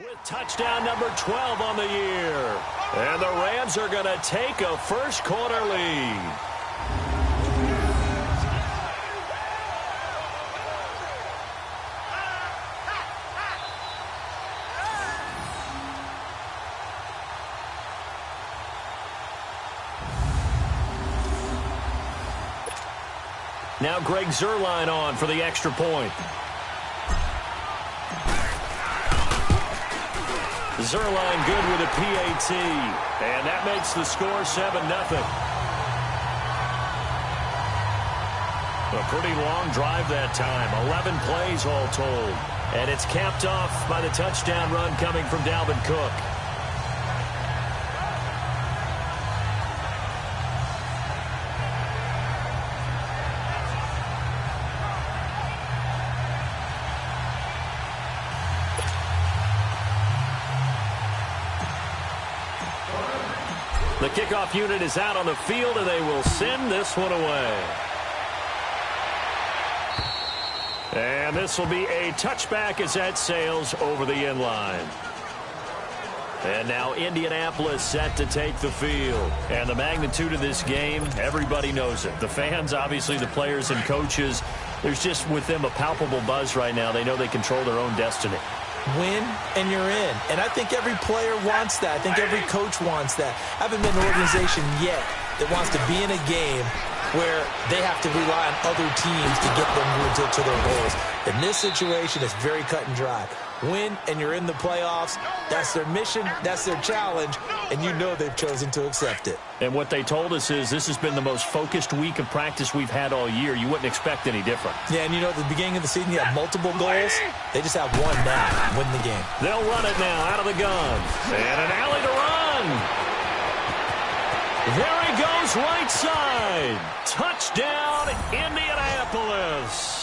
With touchdown number 12 on the year. And the Rams are going to take a first quarter lead. Now Greg Zuerlein on for the extra point. Zuerlein good with a PAT, and that makes the score 7-0. A pretty long drive that time, 11 plays all told. And it's capped off by the touchdown run coming from Dalvin Cook. The kickoff unit is out on the field, and they will send this one away. And this will be a touchback as that sails over the end line. And now Indianapolis set to take the field. And the magnitude of this game, everybody knows it. The fans, obviously the players and coaches, there's just with them a palpable buzz right now. They know they control their own destiny. Win, and you're in. And I think every player wants that. I think every coach wants that. I haven't been an organization yet that wants to be in a game where they have to rely on other teams to get them to their goals. In this situation, it's very cut and dry. Win, and you're in the playoffs. That's their mission. That's their challenge. And you know they've chosen to accept it. And what they told us is this has been the most focused week of practice we've had all year. You wouldn't expect any different. Yeah, and you know, at the beginning of the season, you have multiple goals. They just have one now, win the game. They'll run it now out of the gun. And an alley to run. There he goes, right side. Touchdown, Indianapolis.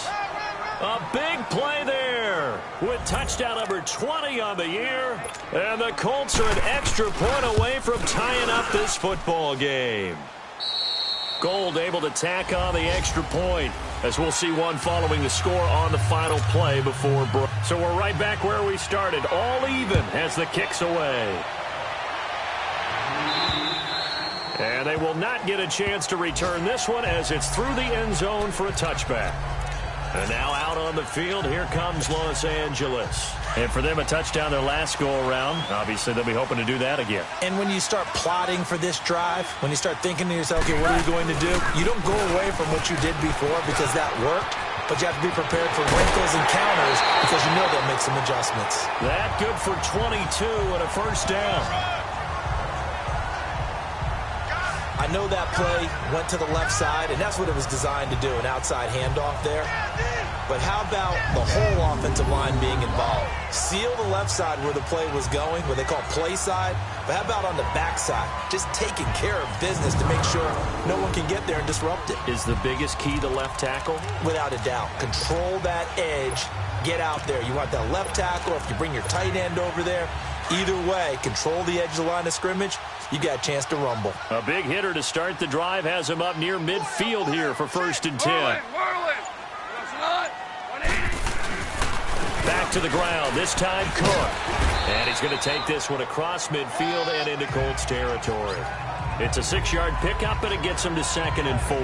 A big play there with touchdown number 20 on the year. And the Colts are an extra point away from tying up this football game. Gold able to tack on the extra point, as we'll see one following the score on the final play before break. So we're right back where we started, all even as the kick's away. And they will not get a chance to return this one as it's through the end zone for a touchback. And now out on the field, here comes Los Angeles. And for them, a touchdown their last go-around. Obviously, they'll be hoping to do that again. And when you start plotting for this drive, when you start thinking to yourself, okay, what are we going to do? You don't go away from what you did before because that worked, but you have to be prepared for wrinkles and counters because you know they'll make some adjustments. That good for 22 and a first down. I know that play went to the left side, and that's what it was designed to do, an outside handoff there. But how about the whole offensive line being involved? Seal the left side where the play was going, what they call play side. But how about on the back side? Just taking care of business to make sure no one can get there and disrupt it. Is the biggest key to left tackle? Without a doubt. Control that edge. Get out there. You want that left tackle, if you bring your tight end over there. Either way, control the edge of the line of scrimmage. You got a chance to rumble. A big hitter to start the drive has him up near midfield here for 1st and 10. Back to the ground, this time Cook. And he's going to take this one across midfield and into Colts territory. It's a 6-yard pickup, and it gets him to 2nd and 4.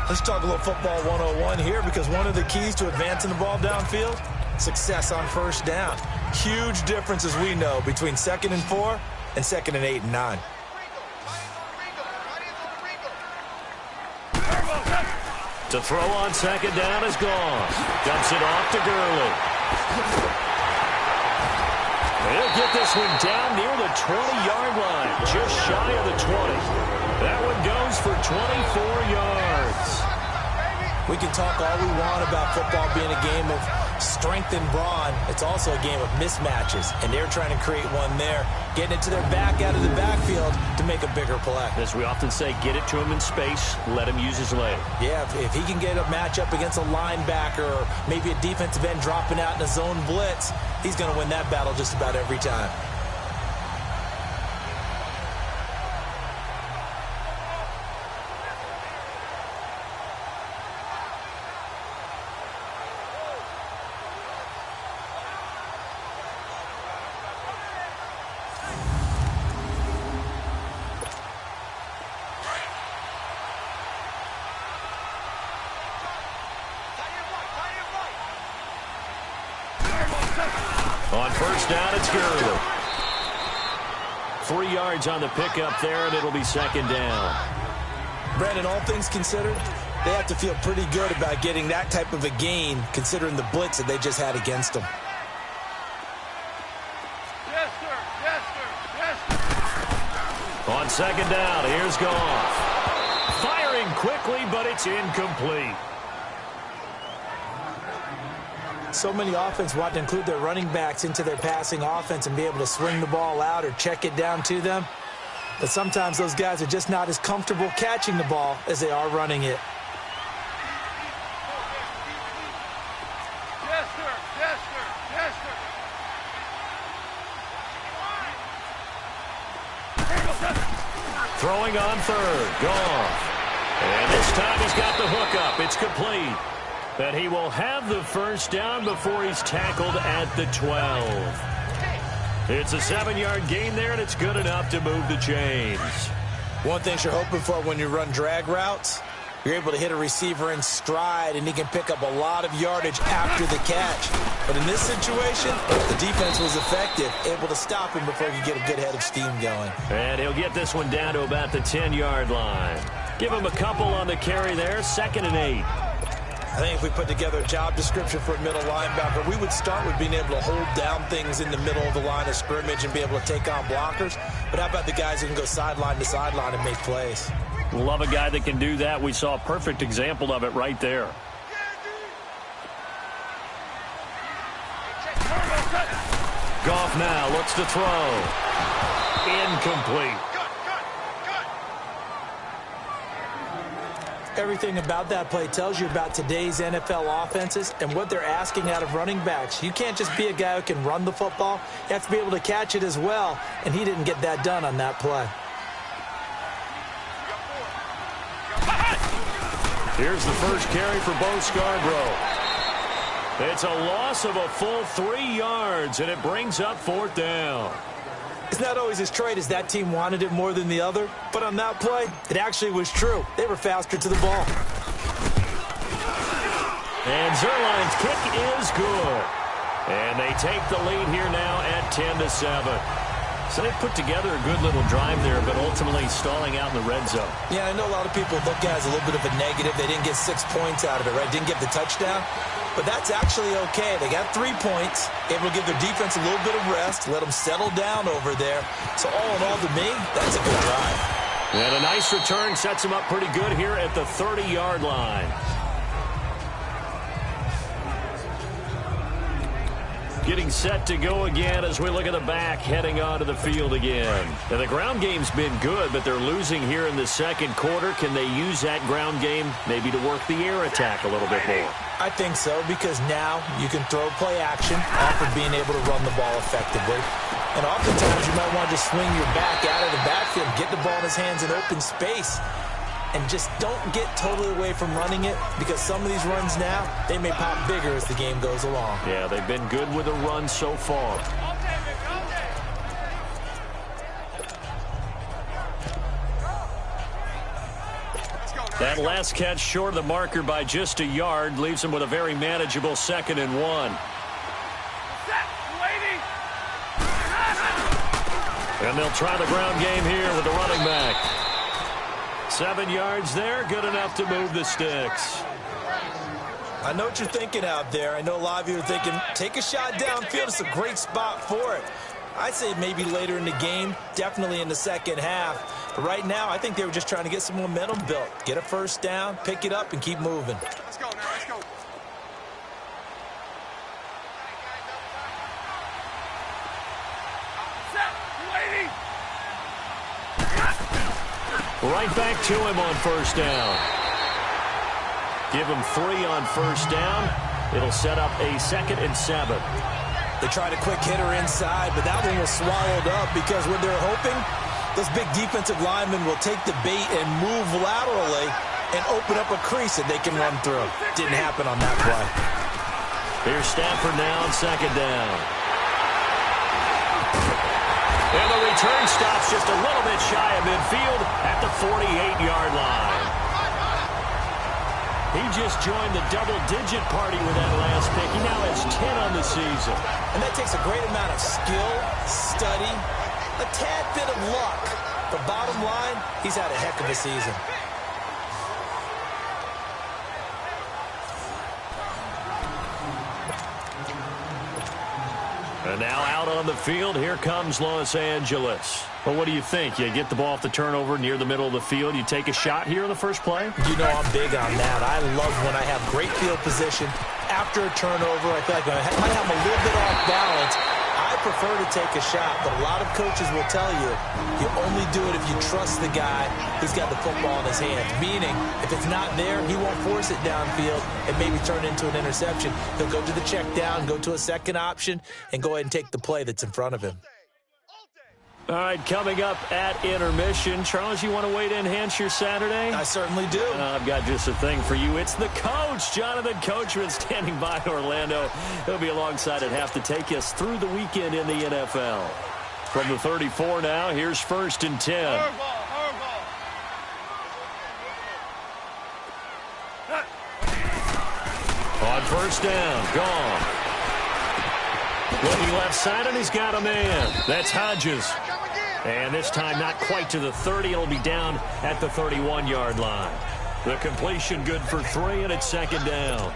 Let's talk a little football 101 here, because one of the keys to advancing the ball downfield, success on first down. Huge difference, as we know, between 2nd and 4 and 2nd and 8 and 9. To throw on 2nd down is gone. Dumps it off to Gurley. He'll get this one down near the 20-yard line, just shy of the 20. That one goes for 24 yards. We can talk all we want about football being a game of strength and brawn. It's also a game of mismatches, and they're trying to create one there, getting it to their back out of the backfield to make a bigger play. As we often say, get it to him in space, let him use his leg. Yeah, if he can get a matchup against a linebacker or maybe a defensive end dropping out in a zone blitz, he's going to win that battle just about every time. On first down, it's Gurley. 3 yards on the pickup there, and it'll be second down. Brandon, all things considered, they have to feel pretty good about getting that type of a gain, considering the blitz that they just had against them. Yes, sir. Yes, sir. Yes, sir. On second down, here's Goff. Firing quickly, but it's incomplete. So many offense want to include their running backs into their passing offense and be able to swing the ball out or check it down to them. But sometimes those guys are just not as comfortable catching the ball as they are running it. Yes, sir. Yes, sir. Yes, sir. Throwing on third, Goff. And this time he's got the hook up. It's complete. But he will have the first down before he's tackled at the 12. It's a 7-yard gain there, and it's good enough to move the chains. One thing you're hoping for when you run drag routes, you're able to hit a receiver in stride, and he can pick up a lot of yardage after the catch. But in this situation, the defense was effective, able to stop him before he could get a good head of steam going. And he'll get this one down to about the 10-yard line. Give him a couple on the carry there, 2nd and 8. I think if we put together a job description for a middle linebacker, we would start with being able to hold down things in the middle of the line of scrimmage and be able to take on blockers. But how about the guys who can go sideline to sideline and make plays? Love a guy that can do that. We saw a perfect example of it right there. Goff now looks to throw. Incomplete. Everything about that play tells you about today's NFL offenses and what they're asking out of running backs. You can't just be a guy who can run the football. You have to be able to catch it as well, and he didn't get that done on that play. Here's the first carry for Bo Scarborough. It's a loss of a full 3 yards, and it brings up 4th down. It's not always as straight as that team wanted it more than the other, but on that play, it actually was true. They were faster to the ball. And Zerline's kick is good. And they take the lead here now at 10-7. So they put together a good little drive there, but ultimately stalling out in the red zone. Yeah, I know a lot of people look at it as a little bit of a negative. They didn't get 6 points out of it, right? Didn't get the touchdown. But that's actually okay. They got 3 points, able to give their defense a little bit of rest, let them settle down over there. So all in all, to me, that's a good drive. And a nice return sets them up pretty good here at the 30-yard line. Getting set to go again as we look at the back heading onto the field again. And the ground game's been good, but they're losing here in the second quarter. Can they use that ground game maybe to work the air attack a little bit more? I think so, because now you can throw play action off of being able to run the ball effectively. And oftentimes you might want to just swing your back out of the backfield, get the ball in his hands in open space, and just don't get totally away from running it, because some of these runs now, they may pop bigger as the game goes along. Yeah, they've been good with a run so far. That last catch short of the marker by just a yard leaves them with a very manageable 2nd and 1. And they'll try the ground game here with the running back. 7 yards there, good enough to move the sticks. I know what you're thinking out there. I know a lot of you are thinking, take a shot downfield. It's a great spot for it. I'd say maybe later in the game, definitely in the second half. But right now, I think they were just trying to get some momentum built. Get a first down, pick it up, and keep moving. Let's go now. Let's go. Right back to him on first down. Give him 3 on first down. It'll set up a 2nd and 7. They tried a quick hitter inside, but that one was swallowed up because when they're hoping, those big defensive linemen will take the bait and move laterally and open up a crease that they can run through. Didn't happen on that play. Here's Stafford now on 2nd down. And the return stops just a little bit shy of midfield at the 48-yard line. He just joined the double-digit party with that last pick. He now has 10 on the season. And that takes a great amount of skill, study, a tad bit of luck. But bottom line, he's had a heck of a season. And now out on the field, here comes Los Angeles. Well, what do you think? You get the ball off the turnover near the middle of the field. You take a shot here in the first play? You know I'm big on that. I love when I have great field position. After a turnover, I feel like I might have a little bit off balance. I prefer to take a shot, but a lot of coaches will tell you, you only do it if you trust the guy who's got the football in his hands. Meaning, if it's not there, he won't force it downfield and maybe turn it into an interception. He'll go to the check down, go to a second option, and go ahead and take the play that's in front of him. All right, coming up at intermission. Charles, you want to wait to enhance your Saturday? I certainly do. I've got just a thing for you. It's the coach, Jonathan Coachman, standing by in Orlando. He'll be alongside at half to take us through the weekend in the NFL. From the 34 now, here's 1st and 10. On 1st down, gone. Looking left side, and he's got a man. That's Hodges. And this time not quite to the 30. It'll be down at the 31-yard line. The completion good for 3, and it's 2nd down.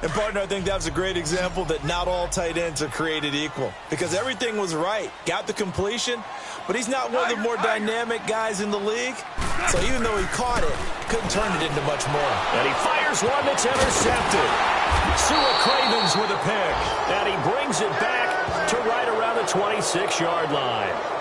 And, partner, I think that was a great example that not all tight ends are created equal. Because everything was right. Got the completion, but he's not one of the more dynamic guys in the league. So even though he caught it, couldn't turn it into much more. And he fires one that's intercepted. Sua Cravens with a pick. And he brings it back to right around the 26-yard line.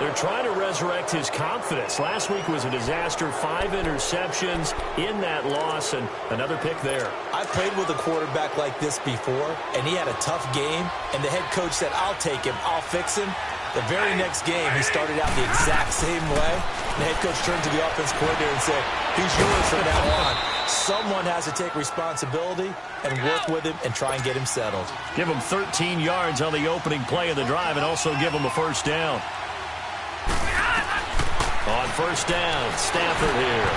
They're trying to resurrect his confidence. Last week was a disaster. 5 interceptions in that loss, and another pick there. I've played with a quarterback like this before, and he had a tough game, and the head coach said, I'll take him, I'll fix him. The very next game, he started out the exact same way. The head coach turned to the offense coordinator and said, he's yours from now on. Someone has to take responsibility and work with him and try and get him settled. Give him 13 yards on the opening play of the drive and also give him a 1st down. On 1st down, Stafford here.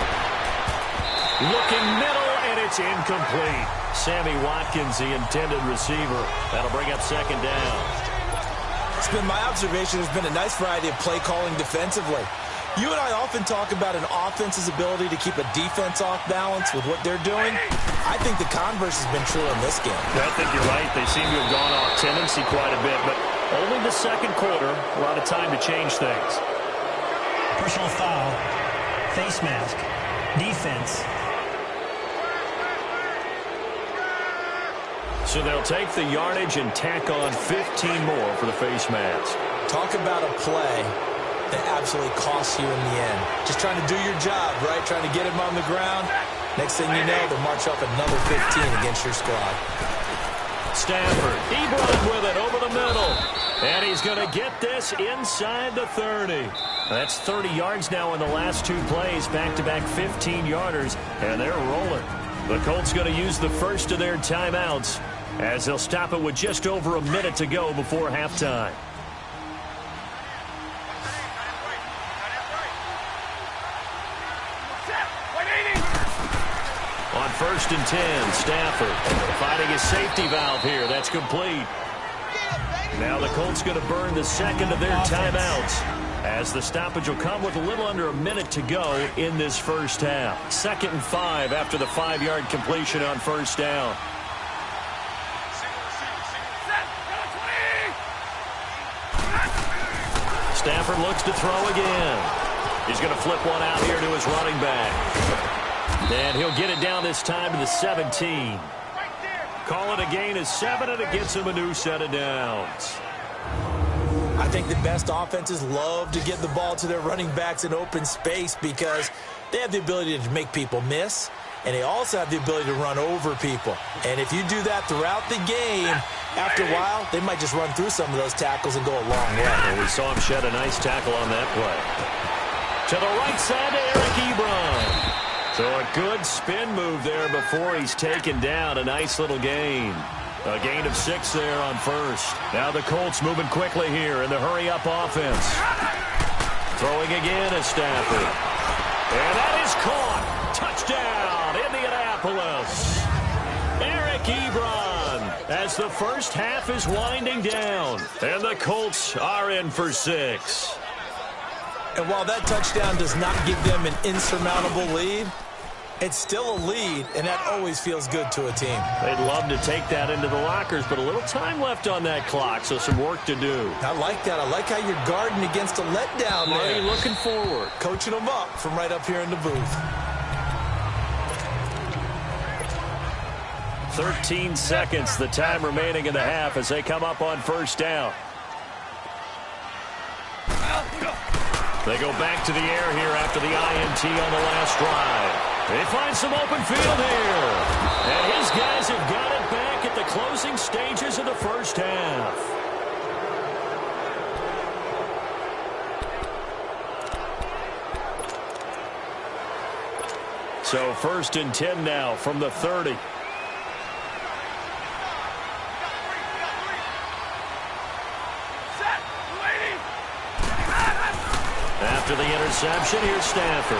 Looking middle, and it's incomplete. Sammy Watkins, the intended receiver. That'll bring up 2nd down. It's been my observation there's been a nice variety of play calling defensively. You and I often talk about an offense's ability to keep a defense off balance with what they're doing. I think the converse has been true in this game. I think you're right. They seem to have gone off tendency quite a bit, but only the 2nd quarter. A lot of time to change things. Personal foul, face mask, defense. So they'll take the yardage and tack on 15 more for the face mask. Talk about a play that absolutely costs you in the end. Just trying to do your job, right? Trying to get him on the ground. Next thing you know, they'll march up another 15 against your squad. Stafford, Ebron with it over the middle. And he's going to get this inside the 30. That's 30 yards now in the last 2 plays. Back-to-back 15-yarders, and they're rolling. The Colts going to use the first of their timeouts as they'll stop it with just over a minute to go before halftime. On 1st and 10, Stafford finding his safety valve here. That's complete. Now the Colts going to burn the 2nd of their timeouts as the stoppage will come with a little under a minute to go in this first half. 2nd and 5 after the 5-yard completion on 1st down. Stafford looks to throw again. He's going to flip one out here to his running back. And he'll get it down this time to the 17. Call it a gain of 7, and it gets him a new set of downs. I think the best offenses love to get the ball to their running backs in open space because they have the ability to make people miss, and they also have the ability to run over people. And if you do that throughout the game, after a while, they might just run through some of those tackles and go a long way. And we saw him shed a nice tackle on that play. To the right side to Eric Ebron. So a good spin move there before he's taken down. A nice little gain. A gain of 6 there on 1st. Now the Colts moving quickly here in the hurry-up offense. Throwing again is Stafford. And that is caught. Touchdown, Indianapolis. as the first half is winding down, and the Colts are in for 6. And while that touchdown does not give them an insurmountable lead, it's still a lead, and that always feels good to a team. They'd love to take that into the lockers, but a little time left on that clock, so some work to do. I like that. I like how you're guarding against a letdown there. Already looking forward. Coaching them up from right up here in the booth. 13 seconds, the time remaining in the half as they come up on first down. They go back to the air here after the INT on the last drive. They find some open field here. And his guys have got it back at the closing stages of the first half. So 1st and 10 now from the 30. After the interception, here's Stafford.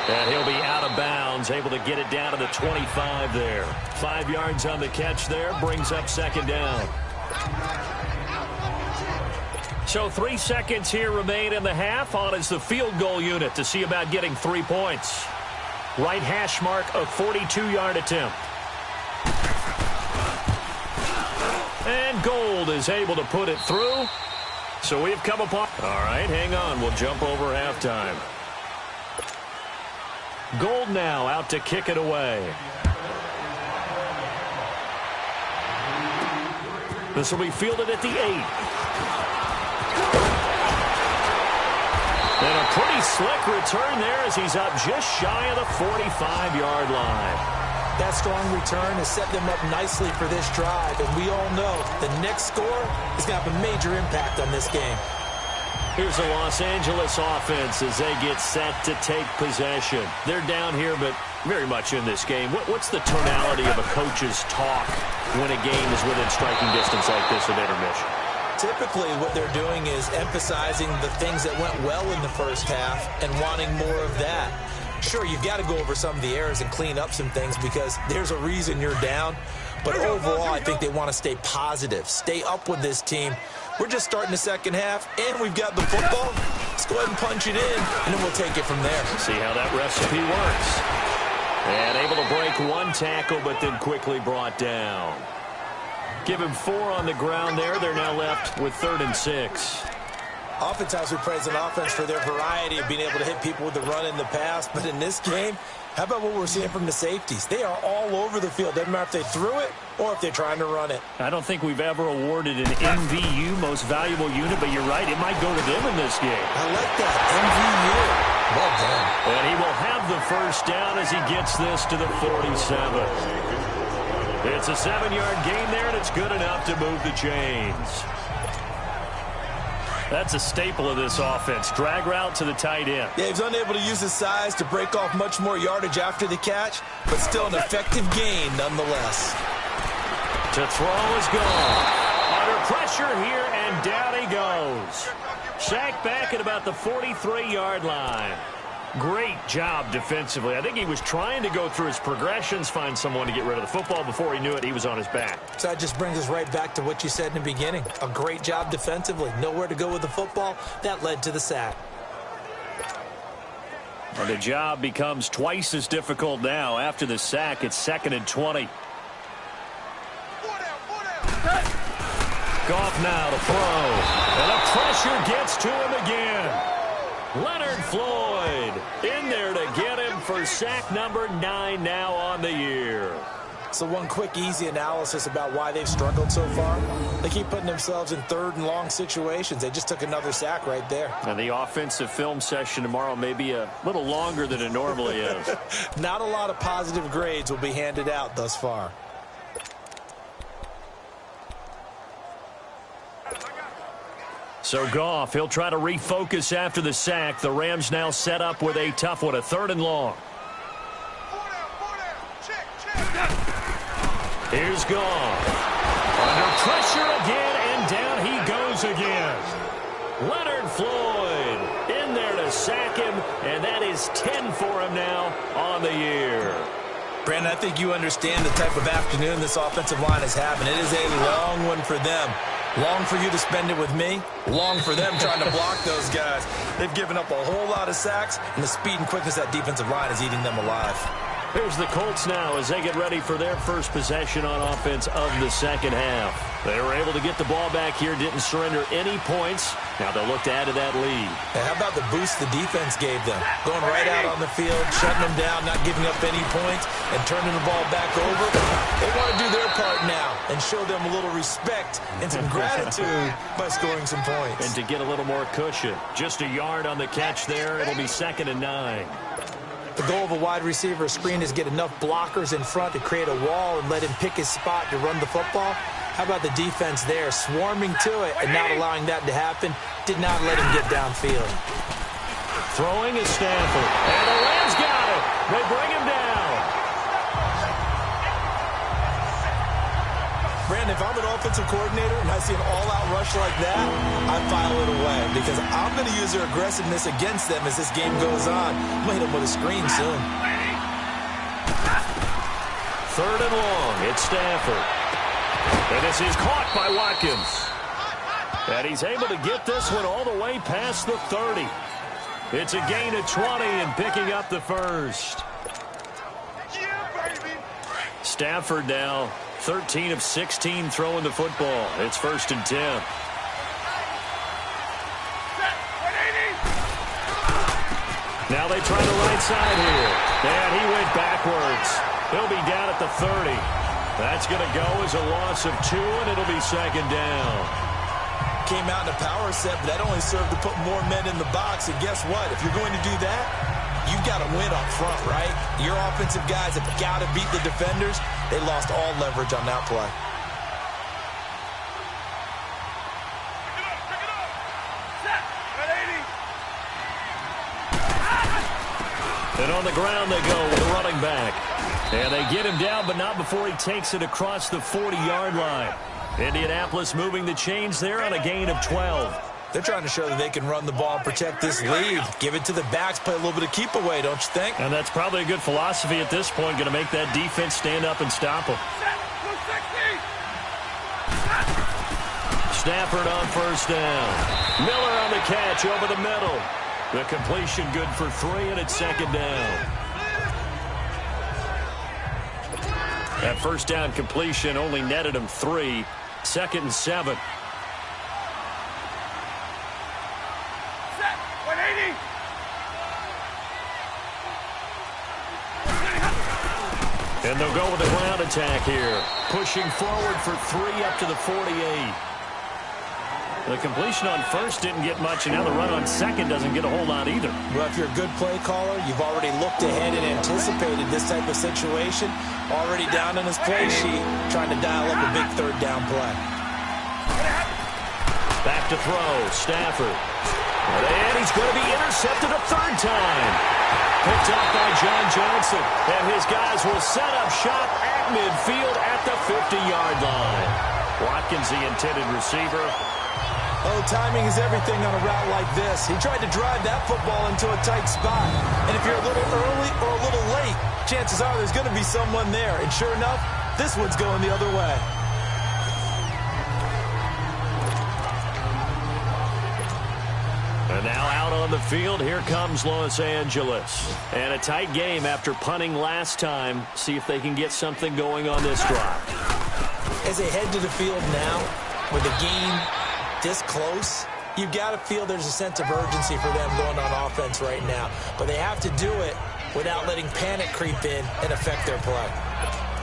And he'll be out of bounds, able to get it down to the 25 there. 5 yards on the catch there, brings up 2nd down. So 3 seconds here remain in the half. On is the field goal unit to see about getting 3 points. Right hash mark, a 42-yard attempt. And Gold is able to put it through. So we've come upon... All right, hang on. We'll jump over halftime. Gold now out to kick it away. This will be fielded at the 8. And a pretty slick return there as he's up just shy of the 45-yard line. That strong return has set them up nicely for this drive, and we all know the next score is going to have a major impact on this game. Here's the Los Angeles offense as they get set to take possession. They're down here, but very much in this game. What's the tonality of a coach's talk when a game is within striking distance like this at intermission? Typically, what they're doing is emphasizing the things that went well in the first half and wanting more of that. Sure, you've got to go over some of the errors and clean up some things because there's a reason you're down. But overall, I think they want to stay positive, stay up with this team. We're just starting the second half, and we've got the football. Let's go ahead and punch it in, and then we'll take it from there. See how that recipe works. And able to break one tackle, but then quickly brought down. Give him 4 on the ground there. They're now left with 3rd and 6. Oftentimes we praise an offense for their variety of being able to hit people with the run in the past. But in this game, how about what we're seeing from the safeties? They are all over the field. Doesn't matter if they threw it or if they're trying to run it. I don't think we've ever awarded an MVU, most valuable unit, but you're right. It might go to them in this game. I like that. MVU. Well done. And he will have the first down as he gets this to the 47. It's a 7-yard gain there, and it's good enough to move the chains. That's a staple of this offense. Drag route to the tight end. Yeah, he's unable to use his size to break off much more yardage after the catch, but still an effective gain nonetheless. To throw is gone. Under pressure here, and down he goes. Sacked back at about the 43-yard line. Great job defensively. I think he was trying to go through his progressions, find someone to get rid of the football. Before he knew it, he was on his back. So that just brings us right back to what you said in the beginning. A great job defensively. Nowhere to go with the football. That led to the sack. And the job becomes twice as difficult now. After the sack, it's 2nd and 20. Goff now to throw. And the pressure gets to him again. Leonard Floyd in there to get him for sack number 9 now on the year. So one quick, easy analysis about why they've struggled so far. They keep putting themselves in 3rd and long situations. They just took another sack right there. And the offensive film session tomorrow may be a little longer than it normally is. Not a lot of positive grades will be handed out thus far. So Goff, he'll try to refocus after the sack. The Rams now set up with a tough one, a 3rd and long. Here's Goff. Under pressure again, and down he goes again. Leonard Floyd in there to sack him, and that is 10 for him now on the year. Brandon, I think you understand the type of afternoon this offensive line is having. It is a long one for them. Long for you to spend it with me. Long for them trying to block those guys. They've given up a whole lot of sacks, and the speed and quickness of that defensive line is eating them alive. Here's the Colts now as they get ready for their first possession on offense of the second half. They were able to get the ball back here, didn't surrender any points. Now they'll look to add to that lead. And how about the boost the defense gave them? Going right out on the field, shutting them down, not giving up any points, and turning the ball back over. They want to do their part now and show them a little respect and some gratitude by scoring some points. And to get a little more cushion. Just a yard on the catch there. It'll be 2nd and 9. The goal of a wide receiver screen is get enough blockers in front to create a wall and let him pick his spot to run the football. How about the defense there, swarming to it and not allowing that to happen? Did not let him get downfield. Throwing is Stanford. And the Rams got it. They bring him down. Brandon, if I'm an offensive coordinator and I see an all-out rush like that, I file it away because I'm going to use their aggressiveness against them as this game goes on. I'm going to hit them with a screen soon. 3rd and long. It's Stanford. And this is caught by Watkins. And he's able to get this one all the way past the 30. It's a gain of 20 and picking up the first. Stanford now 13 of 16 throwing the football. It's 1st and 10. Now they try the right side here. And he went backwards. He'll be down at the 30. That's going to go as a loss of 2, and it'll be 2nd down. Came out in a power set, but that only served to put more men in the box. And guess what? If you're going to do that, you've got to win up front, right? Your offensive guys have got to beat the defenders. They lost all leverage on that play. And on the ground they go with a running back. And they get him down, but not before he takes it across the 40-yard line. Indianapolis moving the chains there on a gain of 12. They're trying to show that they can run the ball and protect this lead. Give it to the backs, play a little bit of keep away, don't you think? And that's probably a good philosophy at this point, going to make that defense stand up and stop them. Stafford on 1st down. Miller on the catch over the middle. The completion good for 3, and it's 2nd down. That 1st down completion only netted him 3. 2nd and 7. And they'll go with the ground attack here. Pushing forward for 3 up to the 48. The completion on 1st didn't get much, and now the run on 2nd doesn't get a whole lot either. Well, if you're a good play caller, you've already looked ahead and anticipated this type of situation. Already down on his play sheet, trying to dial up a big 3rd down play. Back to throw, Stafford. And he's going to be intercepted a 3rd time. Picked up by John Johnson. And his guys will set up shop at midfield at the 50-yard line. Watkins, the intended receiver. Oh, timing is everything on a route like this. He tried to drive that football into a tight spot. And if you're a little early or a little late, chances are there's going to be someone there. And sure enough, this one's going the other way. And now out on the field, here comes Los Angeles. And a tight game after punting last time. See if they can get something going on this drive. As they head to the field now, with the game this close, you've got to feel there's a sense of urgency for them going on offense right now. But they have to do it without letting panic creep in and affect their play.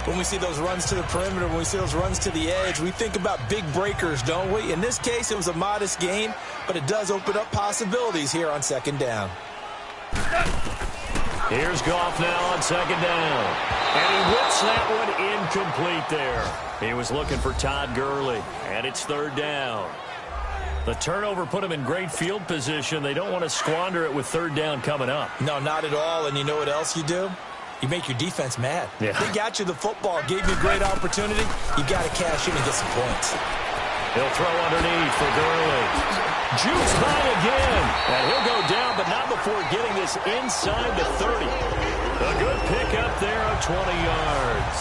When we see those runs to the perimeter, when we see those runs to the edge, we think about big breakers, don't we? In this case, it was a modest gain, but it does open up possibilities here on 2nd down. Here's Goff now on 2nd down. And he whips that one incomplete there. He was looking for Todd Gurley, and it's 3rd down. The turnover put them in great field position. They don't want to squander it with 3rd down coming up. No, not at all. And you know what else you do? You make your defense mad. Yeah. They got you the football, gave you a great opportunity. You got to cash in and get some points. He'll throw underneath for Gurley. Jukes by again. And he'll go down, but not before getting this inside the 30. A good pickup there of 20 yards.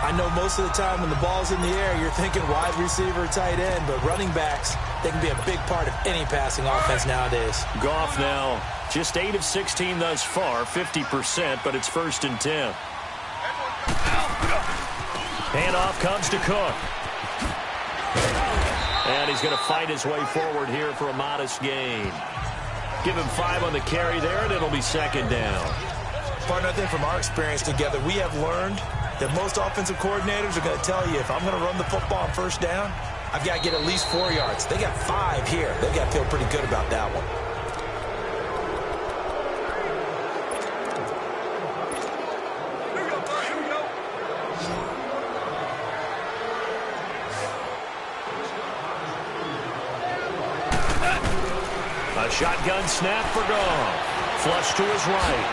I know most of the time when the ball's in the air, you're thinking wide receiver, tight end, but running backs, they can be a big part of any passing offense nowadays. Goff now just 8 of 16 thus far, 50%, but it's 1st and 10. Handoff comes to Cook. And he's going to fight his way forward here for a modest gain. Give him 5 on the carry there, and it'll be 2nd down. Partner, I think from our experience together, we have learned that most offensive coordinators are going to tell you, if I'm going to run the football on 1st down, I've got to get at least 4 yards. They got 5 here. They've got to feel pretty good about that one. A shotgun snap for Goff. Flush to his right.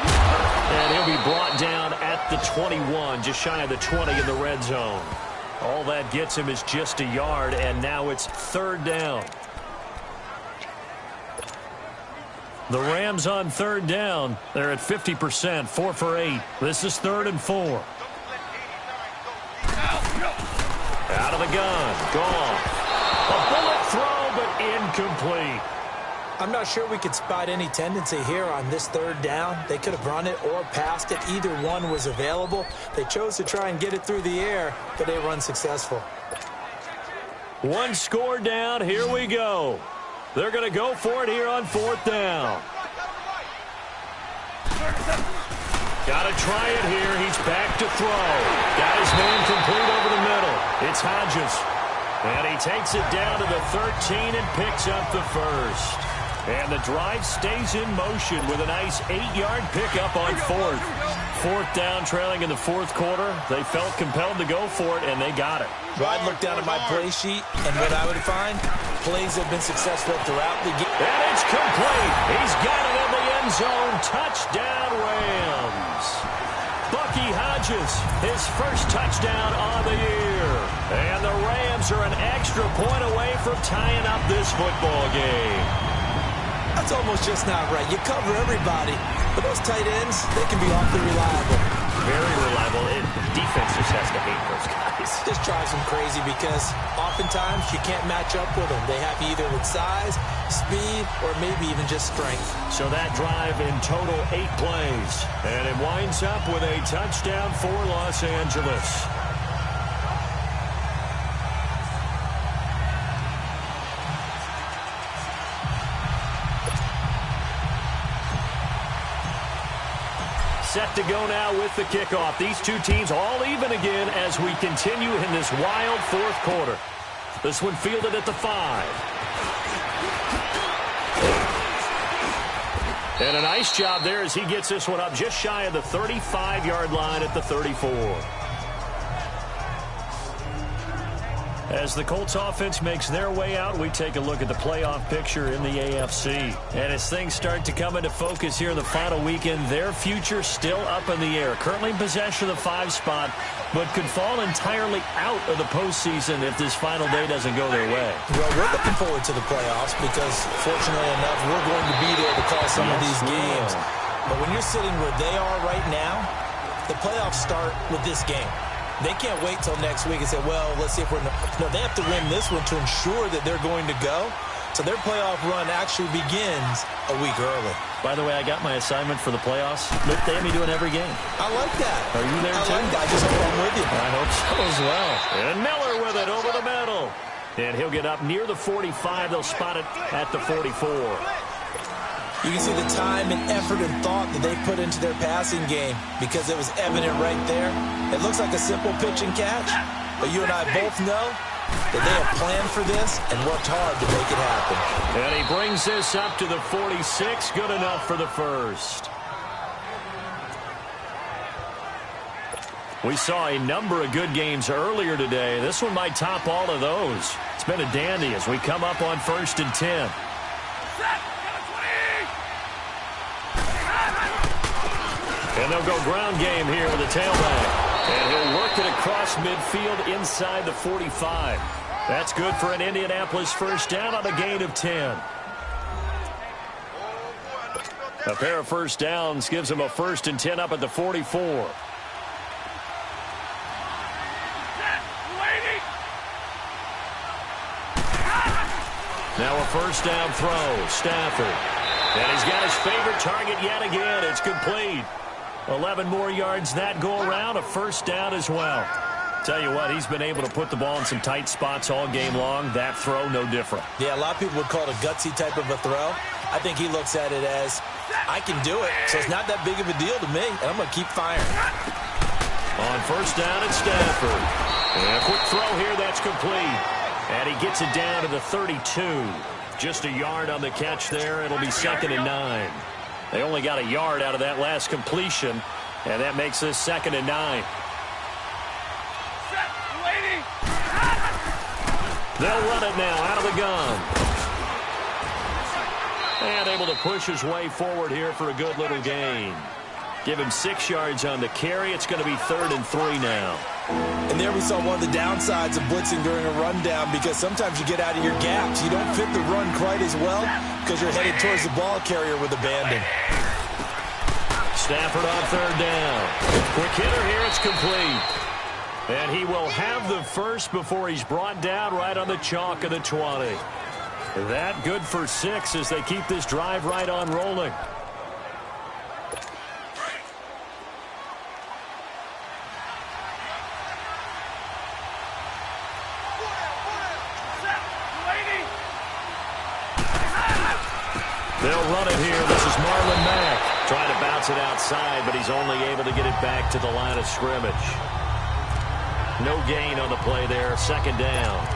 And he'll be brought down at the 21, just shy of the 20 in the red zone. All that gets him is just a yard, and now it's 3rd down. The Rams on 3rd down. They're at 50%, 4 for 8. This is 3rd and 4. Out of the gun. Goff. A bullet throw, but incomplete. I'm not sure we could spot any tendency here on this 3rd down. They could have run it or passed it. Either one was available. They chose to try and get it through the air, but they were unsuccessful. 1 score down. Here we go. They're going to go for it here on 4th down. Got to try it here. He's back to throw. Got his man complete over the middle. It's Hodges. And he takes it down to the 13 and picks up the 1st. And the drive stays in motion with a nice 8-yard pickup on 4th. 4th down, trailing in the 4th quarter. They felt compelled to go for it, and they got it. So I'd look down at my play sheet, and what I would find, plays have been successful throughout the game. And it's complete. He's got it in the end zone. Touchdown, Rams. Bucky Hodges, his first touchdown on the year. And the Rams are an extra point away from tying up this football game. That's almost just not right. You cover everybody, but those tight ends, they can be awfully reliable. Very reliable. The defense just has to hate those guys. This drives them crazy because oftentimes you can't match up with them. They have either with size, speed, or maybe even just strength. So that drive in total 8 plays. And it winds up with a touchdown for Los Angeles. Set to go now with the kickoff. These two teams all even again as we continue in this wild 4th quarter. This one fielded at the 5. And a nice job there as he gets this one up just shy of the 35-yard line at the 34. As the Colts offense makes their way out, we take a look at the playoff picture in the AFC. And as things start to come into focus here in the final weekend, their future still up in the air. Currently in possession of the 5 spot, but could fall entirely out of the postseason if this final day doesn't go their way. Well, we're looking forward to the playoffs because, fortunately enough, we're going to be there to call some of these games. But when you're sitting where they are right now, the playoffs start with this game. They can't wait till next week and say, well, let's see if we're... No, they have to win this one to ensure that they're going to go. So their playoff run actually begins a week early. By the way, I got my assignment for the playoffs. They have me doing every game. I like that. Are you there, too? I like that. I just hope I'm with you. I hope so as well. And Miller with it over the middle. And he'll get up near the 45. They'll spot it at the 44. You can see the time and effort and thought that they put into their passing game because it was evident right there. It looks like a simple pitch and catch, but you and I both know that they have planned for this and worked hard to make it happen. And he brings this up to the 46. Good enough for the first. We saw a number of good games earlier today. This one might top all of those. It's been a dandy as we come up on 1st and 10. And they'll go ground game here with a tailback. And he'll work it across midfield inside the 45. That's good for an Indianapolis first down on a gain of 10. A pair of first downs gives him a 1st and 10 up at the 44. Now a first down throw. Stafford. And he's got his favorite target yet again. It's complete. 11 more yards that go around. A first down as well. Tell you what, he's been able to put the ball in some tight spots all game long. That throw, no different. Yeah, a lot of people would call it a gutsy type of a throw. I think he looks at it as, I can do it, so it's not that big of a deal to me, and I'm going to keep firing. On first down, it's Stafford. And a quick throw here, that's complete. And he gets it down to the 32. Just a yard on the catch there. It'll be 2nd and 9. They only got a yard out of that last completion, and that makes this 2nd and 9. They'll run it now out of the gun. And able to push his way forward here for a good little gain. Give him 6 yards on the carry. It's going to be 3rd and 3 now. And there we saw one of the downsides of blitzing during a rundown, because sometimes you get out of your gaps. You don't fit the run quite as well because you're headed towards the ball carrier with abandon. Stafford on 3rd down. Quick hitter here. It's complete. And he will have the first before he's brought down right on the chalk of the 20. That good for 6 as they keep this drive right on rolling. They'll run it here. This is Marlon Mack. Trying to bounce it outside, but he's only able to get it back to the line of scrimmage. No gain on the play there. 2nd down.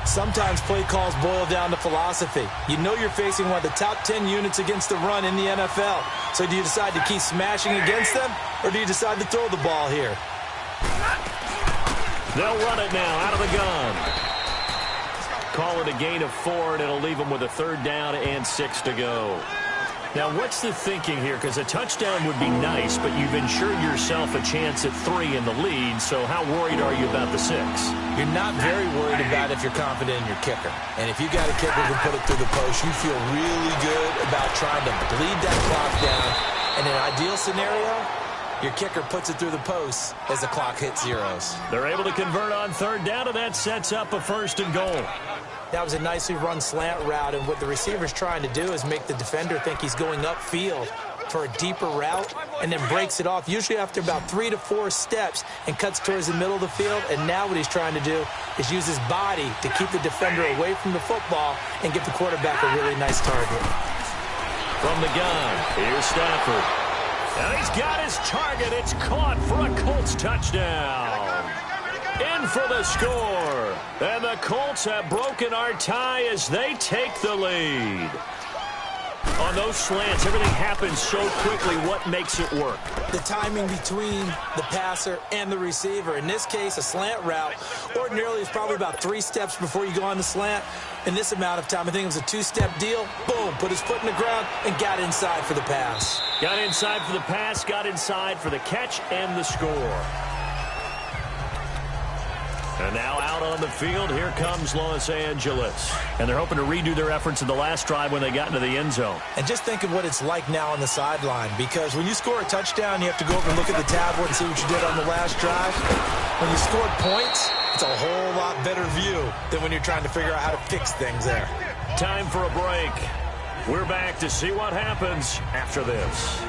Sometimes play calls boil down to philosophy. You know you're facing one of the top 10 units against the run in the NFL. So do you decide to keep smashing against them, or do you decide to throw the ball here? They'll run it now out of the gun. Call it a gain of 4, and it'll leave them with a 3rd down and 6 to go. Now, what's the thinking here? Because a touchdown would be nice, but you've ensured yourself a chance at 3 in the lead, so how worried are you about the 6? You're not very worried about if you're confident in your kicker. And if you got a kicker who can put it through the post, you feel really good about trying to bleed that clock down. In an ideal scenario, your kicker puts it through the post as the clock hits zeros. They're able to convert on 3rd down, and that sets up a 1st and goal. That was a nicely run slant route, and what the receiver's trying to do is make the defender think he's going upfield for a deeper route, and then breaks it off, usually after about 3 to 4 steps, and cuts towards the middle of the field. And now what he's trying to do is use his body to keep the defender away from the football and give the quarterback a really nice target. From the gun, here's Stafford. And he's got his target. It's caught for a Colts touchdown. In for the score. And the Colts have broken our tie as they take the lead. On those slants, everything happens so quickly. What makes it work? The timing between the passer and the receiver. In this case, a slant route ordinarily is probably about 3 steps before you go on the slant. In this amount of time, I think it was a 2-step deal. Boom, put his foot in the ground and got inside for the pass. Got inside for the pass, got inside for the catch and the score. And now out on the field, here comes Los Angeles. And they're hoping to redo their efforts in the last drive when they got into the end zone. And just think of what it's like now on the sideline, because when you score a touchdown, you have to go over and look at the tablet and see what you did on the last drive. When you scored points, it's a whole lot better view than when you're trying to figure out how to fix things there. Time for a break. We're back to see what happens after this.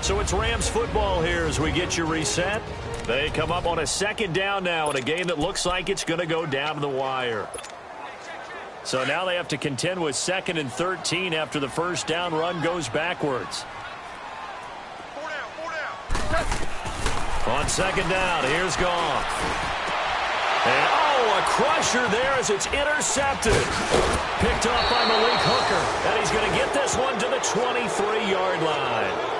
So it's Rams football here as we get you reset. They come up on a 2nd down now in a game that looks like it's going to go down to the wire. So now they have to contend with 2nd and 13 after the first down run goes backwards. On 2nd down, here's Goff. And a crusher there as it's intercepted. Picked off by Malik Hooker. And he's going to get this one to the 23-yard line.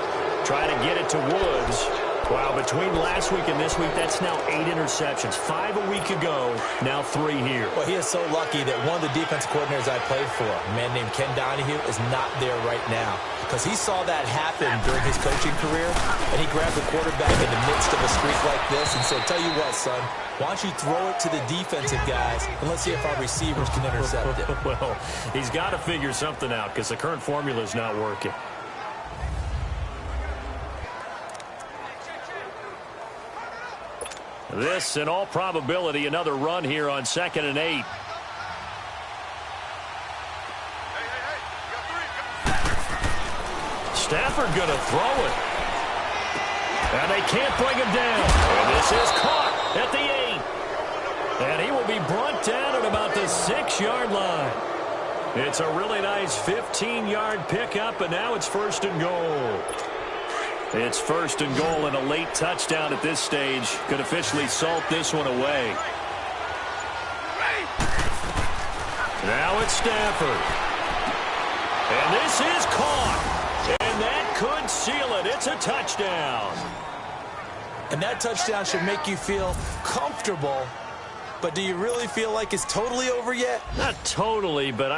Try to get it to Woods. Wow, between last week and this week, that's now 8 interceptions. 5 a week ago, now 3 here. Well, he is so lucky that one of the defense coordinators I played for, a man named Ken Donahue, is not there right now. Because he saw that happen during his coaching career, and he grabbed the quarterback in the midst of a streak like this and said, tell you what, son, why don't you throw it to the defensive guys, and let's see if our receivers can intercept it. Well, he's got to figure something out because the current formula is not working. This, in all probability, another run here on 2nd and 8. Stafford going to throw it. And they can't bring him down. And this is caught at the 8. And he will be brought down at about the 6-yard line. It's a really nice 15-yard pickup, and now it's 1st and goal. It's 1st and goal, and a late touchdown at this stage could officially salt this one away. Now it's Stafford. And this is caught. And that could seal it. It's a touchdown. And that touchdown should make you feel comfortable. But do you really feel like it's totally over yet? Not totally, but